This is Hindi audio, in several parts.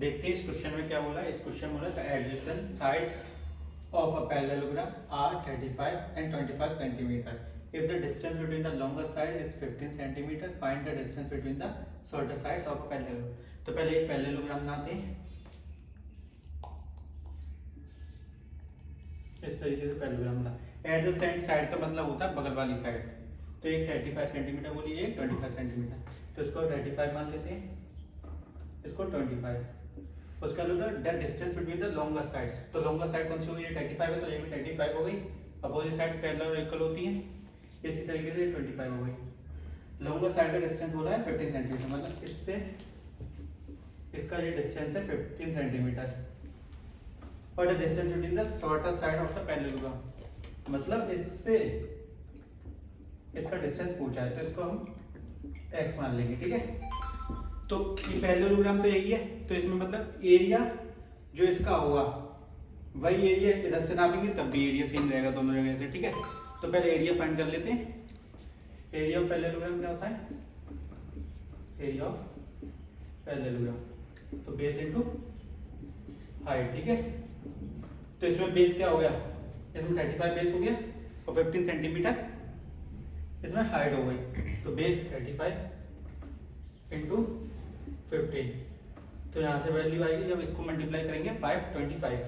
देखते हैं इस क्वेश्चन में क्या बोला। इस क्वेश्चन में बोला the adjacent sides of a parallelogram are 35 and 25 centimeter. If the distance between the longer side is 15 centimeter, find the distance between the shorter sides of a parallelogram. तो पहले एक पैरेललोग्राम बनाते हैं इस तरीके से पैरेललोग्राम बना। एडजेसेंट साइड का मतलब होता है बगल वाली साइड। तो एक 35 सेंटीमीटर बोली, एक 25 सेंटीमीटर, तो इसको 35 मान लेते हैं, इसको 25। उसका the distance between the longer sides, तो लॉन्गर साइड कौन सी होगी, ये 35 है तो ये भी 35 हो गई। अपोजिट साइड पैरेलल इक्वल होती हैं, इसी तरीके से 25 हो गई। लॉन्गर साइड का डिस्टेंस हो रहा है 15 सेंटीमीटर, मतलब इससे इसका ये डिस्टेंस है 15 सेंटीमीटर। और the distance between the shorter side of the parallelogram, मतलब इससे इसका डिस्टेंस पूछा है तो इसको हम x मान लेंगे, ठीक है। तो ये पैरेललोग्राम तो यही है, तो इसमें मतलब एरिया जो इसका होगा वही एरिया इधर से नापेंगे तब भी एरिया सेम रहेगा दोनों जगह से, ठीक है। तो पहले एरिया फाइंड कर लेते हैं। एरिया ऑफ पैरेललोग्राम क्या होता है, एरिया ऑफ पैरेललोग्राम तो बेस इनटू हाइट, ठीक है। तो इसमें बेस क्या हो गया, इसमें 35 बेस हो गया और 15 सेंटीमीटर इसमें हाइट हो गई, तो बेस 35 इंटू 15। तो यहाँ से वैल्यू आएगी जब इसको मल्टीप्लाई करेंगे 525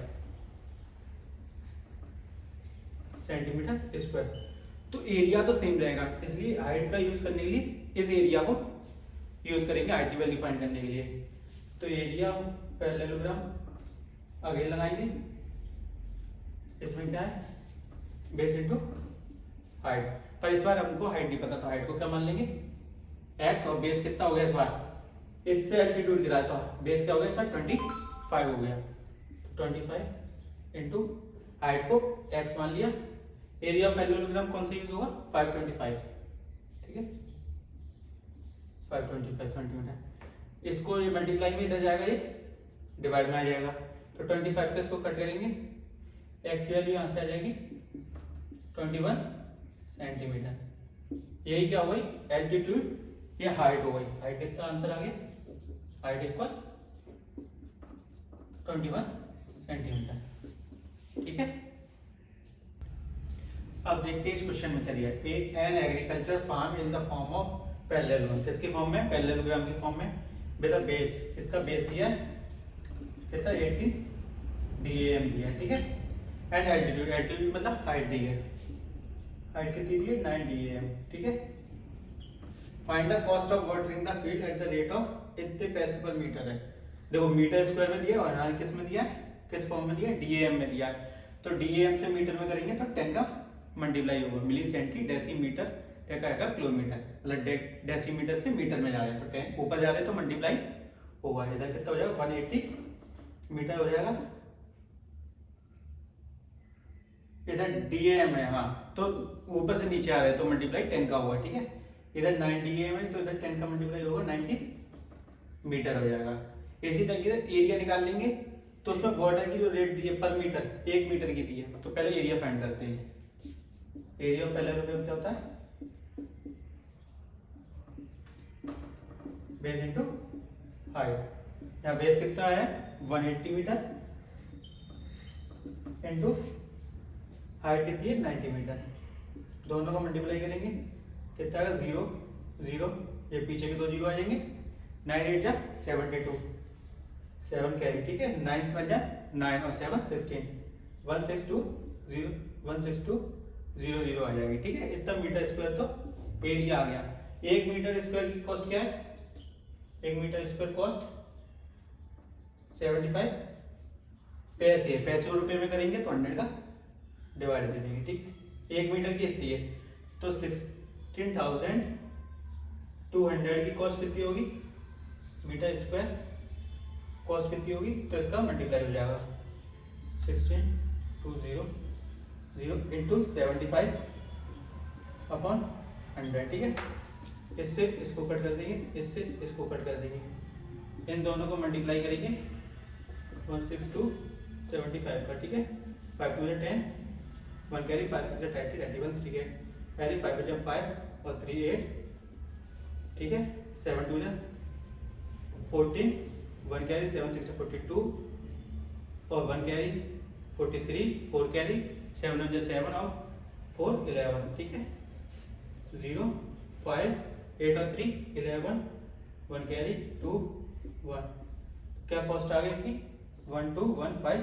सेंटीमीटर स्क्वायर। तो एरिया तो सेम रहेगा, इसलिए हाइट का यूज करने के लिए इस एरिया को यूज करेंगे हाइट की वैल्यू फाइंड करने के लिए। तो एरिया पैरेललोग्राम आगे लगाएंगे, इसमें क्या है बेस इंटू हाइट, पर इस बार हमको हाइट नहीं पता तो हाइट को क्या मान लेंगे x, और बेस कितना हो गया इस बार, इससे एल्टीट्यूड गिराया तो बेस क्या हो गया इस बार 25 हो गया। 25 इंटू हाइट को x मान लिया। एरिया ऑफ पैरेललोग्राम कौन सा यूज होगा 525, ठीक है, 525 सेंटीमीटर। इसको ये मल्टीप्लाई में इधर जाएगा, ये डिवाइड में आ जाएगा, तो 25 से इसको कट करेंगे, x की वैल्यू यहाँ से आ जाएगी 21 सेंटीमीटर। यही क्या हो गई एल्टीट्यूड, ये हाइट हो गई। हाइट कितना आंसर आ गया, हाइट इक्वल 21 सेंटीमीटर, ठीक है। अब देखते हैं इस क्वेश्चन में क्या दिया है। An agriculture farm in the form of parallelogram, किसके फॉर्म में, पैरेललोग्राम के फॉर्म में। विद द बेस, इसका बेस दिया है कितना 18 DAM दिया है, ठीक है। एंड एल्टीट्यूड, एल्टीट्यूड मतलब हाइट दी है, हाइट कितनी दी है 9 DAM, ठीक है। Find the cost of watering the field at the rate of इतने पैसे पर मीटर है। देखो मीटर स्क्वायर में दिया और यहाँ किस में दिया है, किस फॉर्म में दिया है, DAM में दिया है। तो DAM से मीटर में करेंगे तो 10 का मल्टीप्लाई होगा, मिली सेंटी डेसीमीटर, 10 का आएगा किलोमीटर, मतलब डेसीमीटर से मीटर में जा रहे हैं तो 10 ऊपर जा रहे हैं तो मल्टीप्लाई होगा। इधर कितना हो जाएगा 180 मीटर हो जाएगा, इधर DAM है, हाँ तो ऊपर से नीचे आ रहे हैं तो मल्टीप्लाई 10 का होगा, ठीक है। इधर 9 DAM है तो इधर 10 का मल्टीप्लाई होगा 90 मीटर हो जाएगा। इसी तरीके से एरिया निकाल लेंगे, तो उसमें वाटर की जो रेट दी है पर मीटर 1 मीटर की दी है, तो पहले एरिया फाइंड करते हैं। एरिया ऑफ पैरेललोग्राम क्या होता है, बेस इनटू हाइट। यहाँ बेस कितना है 180 मीटर इनटू हाइट कितनी है 90 मीटर, दोनों को मल्टीप्लाई करेंगे कितना आएगा 0 0, ये पीछे के 2 जीरो आ जाएंगे, 9 8 जा 72, 7 कैरी, ठीक है। 9 बन जा 9 और 7 16, 162 0 162 0 0 आ जाएगी, ठीक है। इतना मीटर स्क्वायर तो एरिया आ गया। 1 मीटर स्क्वायर की कॉस्ट क्या है, 1 मीटर स्क्वायर कॉस्ट 75 पैसे है, पैसे और रुपए में करेंगे तो 100 का डिवाइड दे देंगे, ठीक। 1 मीटर की इतनी है तो 16,200 की कॉस्ट कितनी होगी मीटर स्क्वायर, कॉस्ट कितनी होगी तो इसका मल्टीप्लाई हो जाएगा 16200 इंटू 75 अपॉन 100, ठीक है। इससे इसको कट कर देंगे, इससे इसको कट कर देंगे, इन दोनों को मल्टीप्लाई करेंगे 16275 का, ठीक है। 5 2 10, 1 कैरी 5 6 30 21 3 है, कैरी 5 जब 5 और 3 8, ठीक है। 7 2 14 1 कैरी 7 6 42 और 1 कैरी 43, 4 कैरी 7 1 7 और 4 11, ठीक है। 0 5 8 और 3 11, 1 कैरी 2 1, क्या कॉस्ट आ गई इसकी 1215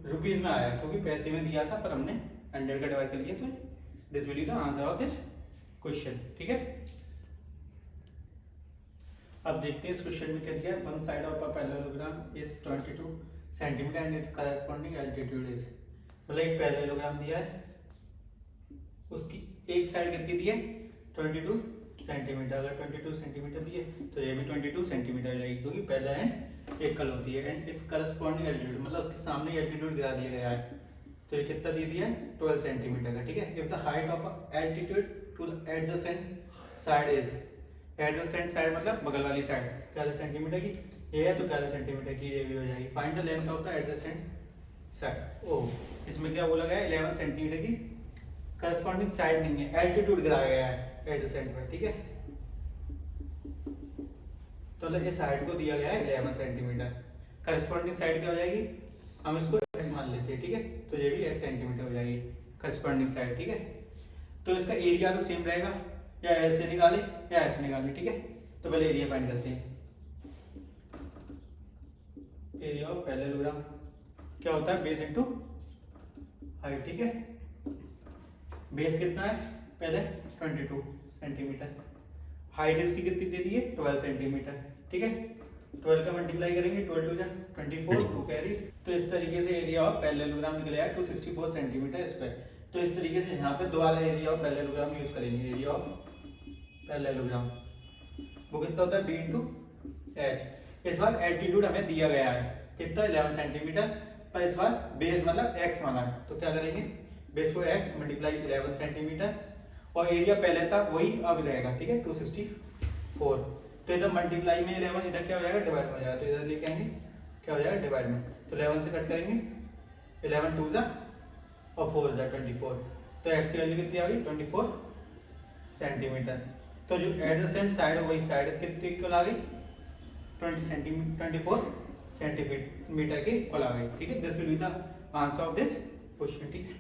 रुपीज में आया, क्योंकि पैसे में दिया था पर हमने 100 का डिवाइड कर लिया, तो this will be the answer of this question, ठीक है। अब देखते हैं इस क्वेश्चन में क्या दिया है। One side of a parallelogram is 22 centimetre and it's corresponding altitude is, मतलब एक पैरेललोग्राम दिया है, उसकी एक साइड कितनी दी है 22 सेंटीमीटर। अगर 22 सेंटीमीटर दी है तो ये भी 22 सेंटीमीटर रहेगी, क्योंकि पैरेलल एंड इक्वल होती है। एंड इट्स करेस्पॉन्डिंग एल्टीट्यूड, मतलब उसके सामने एल्टीट्यूड गिरा दिया गया है, तो ये कितना दे दिया है 12 सेंटीमीटर का, ठीक है। If the height of altitude to the adjacent side is, adjacent side मतलब बगल वाली साइड 11 सेंटीमीटर की, ये है तो 11 सेंटीमीटर की ये भी हो जाएगी। Find the length of the adjacent side. Oh, इसमें क्या बोला गया है 11 सेंटीमीटर की करस्पॉन्डिंग साइड नहीं है, एल्टीट्यूड गिराया गया है एडजेसेंट में, ठीक है। तो इस साइड को दिया गया है 11 सेंटीमीटर, करस्पॉन्डिंग साइड क्या हो जाएगी, हम इसको x मान लेते हैं, ठीक है। तो ये भी x सेंटीमीटर हो जाएगी करस्पॉन्डिंग साइड, ठीक है। तो इसका एरिया तो सेम रहेगा, या L से निकाले या S से निकाले, ठीक है। तो पहले एरिया फाइंड करते हैं। एरिया ऑफ पैरेललोग्राम क्या होता है, बेस इनटू हाइट, ठीक है। बेस कितना है पहले 22 सेंटीमीटर, हाइट इसकी कितनी दे दी है 12 सेंटीमीटर, ठीक है। 12 का मल्टीप्लाई करेंगे 12 2 24 2 कैरी, तो इस तरीके से एरिया ऑफ पैरेललोग्राम निकलेगा 264 सेंटीमीटर स्क्वायर। तो इस तरीके से यहाँ पे दोबारा एरिया ऑफ पैरेललोग्राम यूज करेंगे। एरिया ऑफ पैरेललोग्राम वो कितना होता है b इंटू एच। इस बार एल्टीट्यूड हमें दिया गया है कितना 11 सेंटीमीटर, पर इस बार बेस मतलब x माना है, तो क्या करेंगे बेस को x मल्टीप्लाई 11 सेंटीमीटर, और एरिया पहले था वही अब रहेगा, ठीक है 264। तो इधर मल्टीप्लाई में 11, इधर क्या हो जाएगा डिवाइड में हो जाएगा, तो इधर लेके आएंगे क्या हो जाएगा डिवाइड में, तो 11 से कट करेंगे 11 2 जा और 4 जा 24, तो x की वैल्यू कितनी आ गई 24 सेंटीमीटर। तो जो एडजेसेंट साइड है वही साइड कितनी इक्वल आ गई 24 सेंटीमीटर की इक्वल आ गई, ठीक है। This will be the answer of this question, ठीक है।